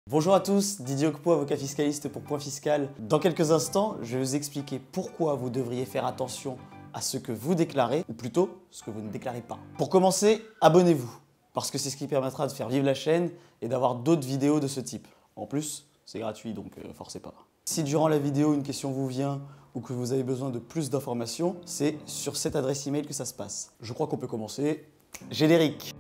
Bonjour à tous, Didier Okpo, avocat fiscaliste pour Point Fiscal. Dans quelques instants, je vais vous expliquer pourquoi vous devriez faire attention à ce que vous déclarez, ou plutôt ce que vous ne déclarez pas. Pour commencer, abonnez-vous, parce que c'est ce qui permettra de faire vivre la chaîne et d'avoir d'autres vidéos de ce type. En plus, c'est gratuit, donc forcez pas. Si durant la vidéo une question vous vient ou que vous avez besoin de plus d'informations, c'est sur cette adresse email que ça se passe. Je crois qu'on peut commencer. Générique.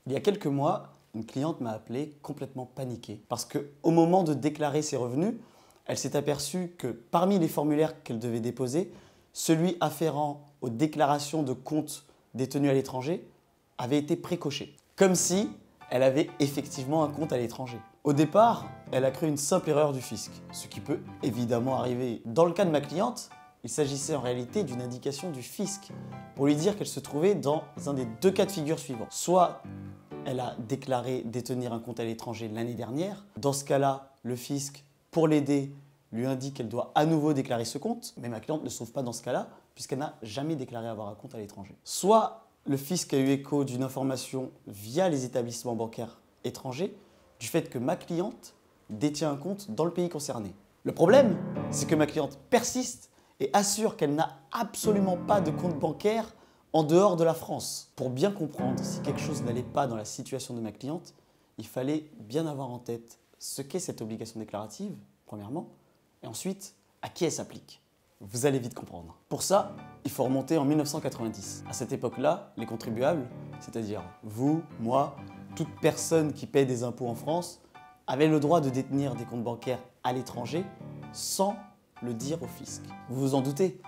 Il y a quelques mois, une cliente m'a appelé complètement paniquée parce qu'au moment de déclarer ses revenus, elle s'est aperçue que parmi les formulaires qu'elle devait déposer, celui afférent aux déclarations de comptes détenus à l'étranger avait été précoché. Comme si elle avait effectivement un compte à l'étranger. Au départ, elle a cru une simple erreur du fisc, ce qui peut évidemment arriver. Dans le cas de ma cliente, il s'agissait en réalité d'une indication du fisc pour lui dire qu'elle se trouvait dans un des deux cas de figure suivants. Soit elle a déclaré détenir un compte à l'étranger l'année dernière. Dans ce cas-là, le fisc, pour l'aider, lui indique qu'elle doit à nouveau déclarer ce compte. Mais ma cliente ne se trouve pas dans ce cas-là, puisqu'elle n'a jamais déclaré avoir un compte à l'étranger. Soit le fisc a eu écho d'une information via les établissements bancaires étrangers du fait que ma cliente détient un compte dans le pays concerné. Le problème, c'est que ma cliente persiste et assure qu'elle n'a absolument pas de compte bancaire en dehors de la France. Pour bien comprendre si quelque chose n'allait pas dans la situation de ma cliente, il fallait bien avoir en tête ce qu'est cette obligation déclarative, premièrement, et ensuite, à qui elle s'applique. Vous allez vite comprendre. Pour ça, il faut remonter en 1990. À cette époque-là, les contribuables, c'est-à-dire vous, moi, toute personne qui paie des impôts en France, avaient le droit de détenir des comptes bancaires à l'étranger sans le dire au fisc. Vous vous en doutez ?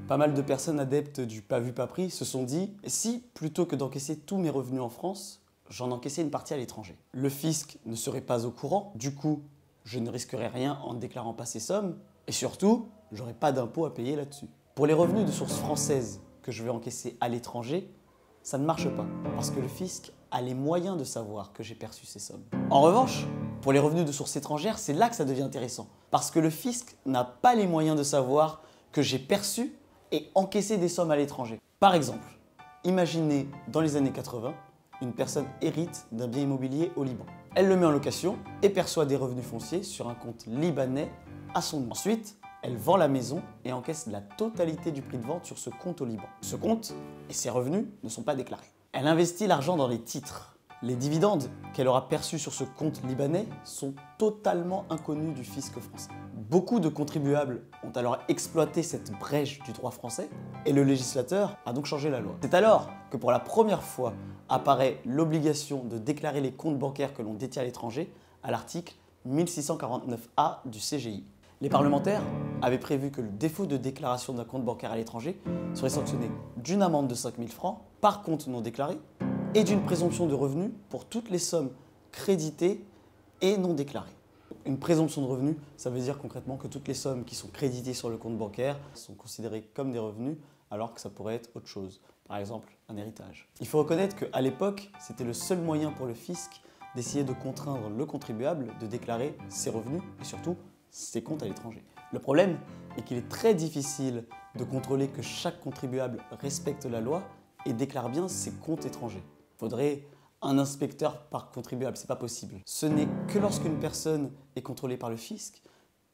Pas mal de personnes adeptes du pas vu pas pris se sont dit « si, plutôt que d'encaisser tous mes revenus en France, j'en encaissais une partie à l'étranger ». Le fisc ne serait pas au courant, du coup, je ne risquerais rien en ne déclarant pas ces sommes, et surtout, j'aurais pas d'impôt à payer là-dessus. Pour les revenus de source française que je vais encaisser à l'étranger, ça ne marche pas, parce que le fisc a les moyens de savoir que j'ai perçu ces sommes. En revanche, pour les revenus de source étrangère, c'est là que ça devient intéressant, parce que le fisc n'a pas les moyens de savoir que j'ai perçu et encaissé des sommes à l'étranger. Par exemple, imaginez dans les années 80, une personne hérite d'un bien immobilier au Liban. Elle le met en location et perçoit des revenus fonciers sur un compte libanais à son nom. Ensuite, elle vend la maison et encaisse la totalité du prix de vente sur ce compte au Liban. Ce compte et ses revenus ne sont pas déclarés. Elle investit l'argent dans les titres. Les dividendes qu'elle aura perçus sur ce compte libanais sont totalement inconnus du fisc français. Beaucoup de contribuables ont alors exploité cette brèche du droit français et le législateur a donc changé la loi. C'est alors que pour la première fois apparaît l'obligation de déclarer les comptes bancaires que l'on détient à l'étranger à l'article 1649A du CGI. Les parlementaires avaient prévu que le défaut de déclaration d'un compte bancaire à l'étranger serait sanctionné d'une amende de 5 000 francs par compte non déclaré et d'une présomption de revenus pour toutes les sommes créditées et non déclarées. Une présomption de revenus, ça veut dire concrètement que toutes les sommes qui sont créditées sur le compte bancaire sont considérées comme des revenus alors que ça pourrait être autre chose, par exemple un héritage. Il faut reconnaître qu'à l'époque, c'était le seul moyen pour le fisc d'essayer de contraindre le contribuable de déclarer ses revenus et surtout ses comptes à l'étranger. Le problème est qu'il est très difficile de contrôler que chaque contribuable respecte la loi et déclare bien ses comptes étrangers. Il faudrait un inspecteur par contribuable, c'est pas possible. Ce n'est que lorsqu'une personne est contrôlée par le fisc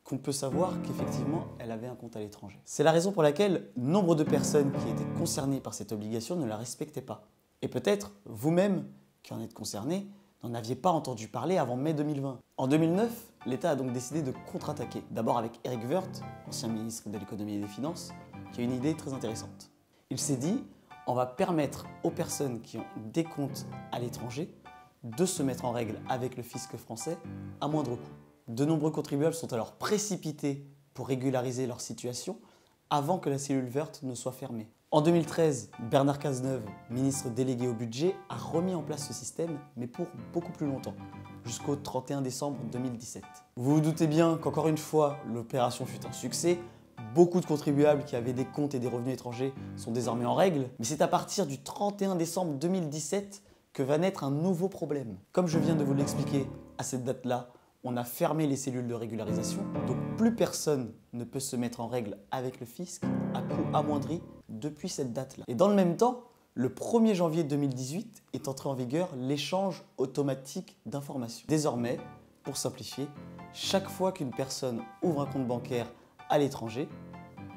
qu'on peut savoir qu'effectivement elle avait un compte à l'étranger. C'est la raison pour laquelle nombre de personnes qui étaient concernées par cette obligation ne la respectaient pas. Et peut-être vous-même qui en êtes concerné n'en aviez pas entendu parler avant mai 2020. En 2009, l'État a donc décidé de contre-attaquer. D'abord avec Éric Woerth, ancien ministre de l'économie et des finances, qui a une idée très intéressante. Il s'est dit on va permettre aux personnes qui ont des comptes à l'étranger de se mettre en règle avec le fisc français à moindre coût. De nombreux contribuables sont alors précipités pour régulariser leur situation avant que la cellule Woerth ne soit fermée. En 2013, Bernard Cazeneuve, ministre délégué au budget, a remis en place ce système, mais pour beaucoup plus longtemps, jusqu'au 31 décembre 2017. Vous vous doutez bien qu'encore une fois, l'opération fut un succès. Beaucoup de contribuables qui avaient des comptes et des revenus étrangers sont désormais en règle, mais c'est à partir du 31 décembre 2017 que va naître un nouveau problème. Comme je viens de vous l'expliquer, à cette date-là, on a fermé les cellules de régularisation, donc plus personne ne peut se mettre en règle avec le fisc à coût amoindri depuis cette date-là. Et dans le même temps, le 1er janvier 2018 est entré en vigueur l'échange automatique d'informations. Désormais, pour simplifier, chaque fois qu'une personne ouvre un compte bancaire à l'étranger,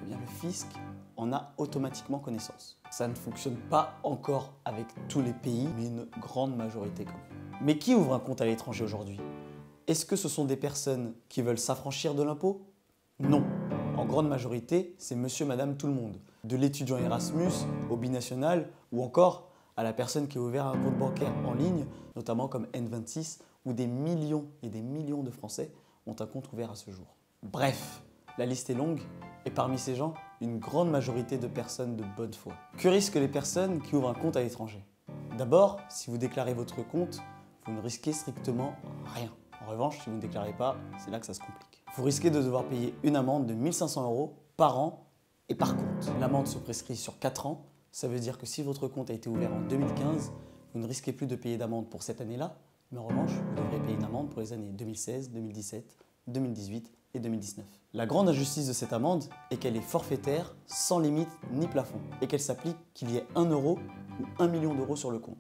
eh bien le fisc en a automatiquement connaissance. Ça ne fonctionne pas encore avec tous les pays, mais une grande majorité quand même. Mais qui ouvre un compte à l'étranger aujourd'hui? Est-ce que ce sont des personnes qui veulent s'affranchir de l'impôt? Non. En grande majorité, c'est monsieur, madame, tout le monde. De l'étudiant Erasmus au binational ou encore à la personne qui a ouvert un compte bancaire en ligne, notamment comme N26, où des millions et des millions de Français ont un compte ouvert à ce jour. Bref, la liste est longue et parmi ces gens, une grande majorité de personnes de bonne foi. Que risquent les personnes qui ouvrent un compte à l'étranger? D'abord, si vous déclarez votre compte, vous ne risquez strictement rien. En revanche, si vous ne déclarez pas, c'est là que ça se complique. Vous risquez de devoir payer une amende de 1 500 € par an et par compte. L'amende se prescrit sur 4 ans. Ça veut dire que si votre compte a été ouvert en 2015, vous ne risquez plus de payer d'amende pour cette année-là, mais en revanche, vous devrez payer une amende pour les années 2016, 2017, 2018 et 2019. La grande injustice de cette amende est qu'elle est forfaitaire, sans limite ni plafond, et qu'elle s'applique qu'il y ait 1 € ou 1 million d'euros sur le compte.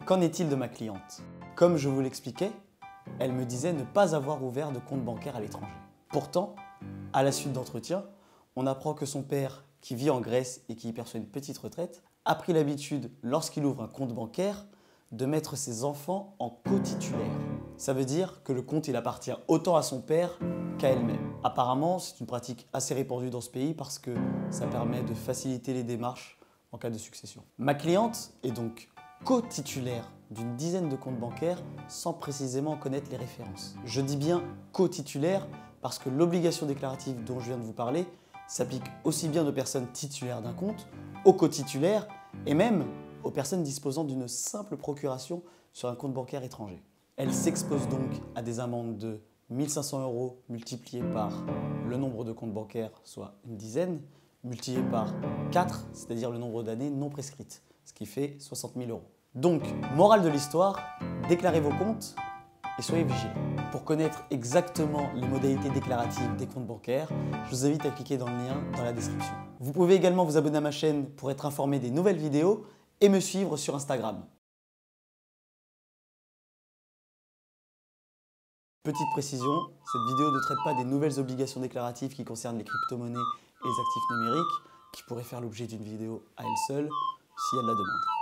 Qu'en est-il de ma cliente? Comme je vous l'expliquais, elle me disait ne pas avoir ouvert de compte bancaire à l'étranger. Pourtant, à la suite d'entretiens, on apprend que son père, qui vit en Grèce et qui y perçoit une petite retraite, a pris l'habitude, lorsqu'il ouvre un compte bancaire, de mettre ses enfants en co-titulaire. Ça veut dire que le compte il appartient autant à son père qu'à elle-même. Apparemment, c'est une pratique assez répandue dans ce pays parce que ça permet de faciliter les démarches en cas de succession. Ma cliente est donc co-titulaire d'une dizaine de comptes bancaires sans précisément connaître les références. Je dis bien co-titulaire parce que l'obligation déclarative dont je viens de vous parler s'applique aussi bien aux personnes titulaires d'un compte, aux co-titulaires et même aux personnes disposant d'une simple procuration sur un compte bancaire étranger. Elle s'expose donc à des amendes de 1 500 € multipliées par le nombre de comptes bancaires, soit une dizaine, multiplié par 4, c'est-à-dire le nombre d'années non prescrites, ce qui fait 60 000 €. Donc, morale de l'histoire, déclarez vos comptes et soyez vigilants. Pour connaître exactement les modalités déclaratives des comptes bancaires, je vous invite à cliquer dans le lien dans la description. Vous pouvez également vous abonner à ma chaîne pour être informé des nouvelles vidéos et me suivre sur Instagram. Petite précision, cette vidéo ne traite pas des nouvelles obligations déclaratives qui concernent les crypto-monnaies et les actifs numériques, qui pourraient faire l'objet d'une vidéo à elle seule, s'il y a de la demande.